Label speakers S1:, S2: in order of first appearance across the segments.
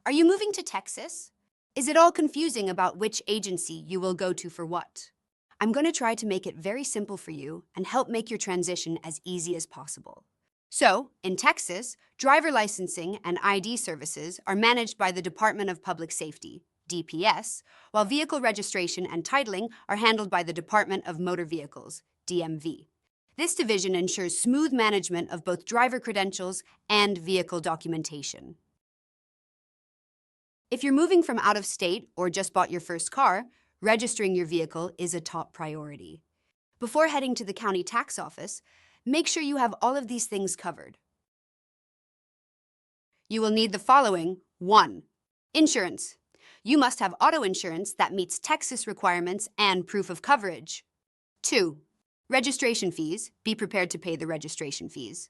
S1: Are you moving to Texas? Is it all confusing about which agency you will go to for what? I'm going to try to make it very simple for you and help make your transition as easy as possible. So, in Texas, driver licensing and ID services are managed by the Department of Public Safety, DPS, while vehicle registration and titling are handled by the Department of Motor Vehicles, DMV. This division ensures smooth management of both driver credentials and vehicle documentation. If you're moving from out of state or just bought your first car, registering your vehicle is a top priority. Before heading to the county tax office, make sure you have all of these things covered. You will need the following. 1. Insurance. You must have auto insurance that meets Texas requirements and proof of coverage. 2. Registration fees. Be prepared to pay the registration fees.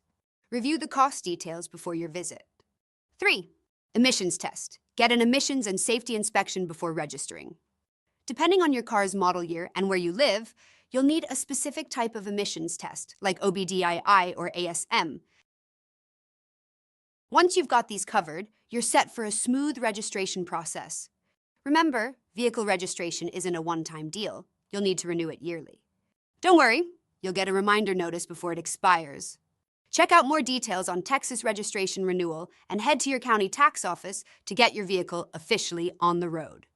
S1: Review the cost details before your visit. 3. Emissions test. Get an emissions and safety inspection before registering. Depending on your car's model year and where you live, you'll need a specific type of emissions test, like OBDII or ASM. Once you've got these covered, you're set for a smooth registration process. Remember, vehicle registration isn't a one-time deal. You'll need to renew it yearly. Don't worry, you'll get a reminder notice before it expires. Check out more details on Texas registration renewal and head to your county tax office to get your vehicle officially on the road.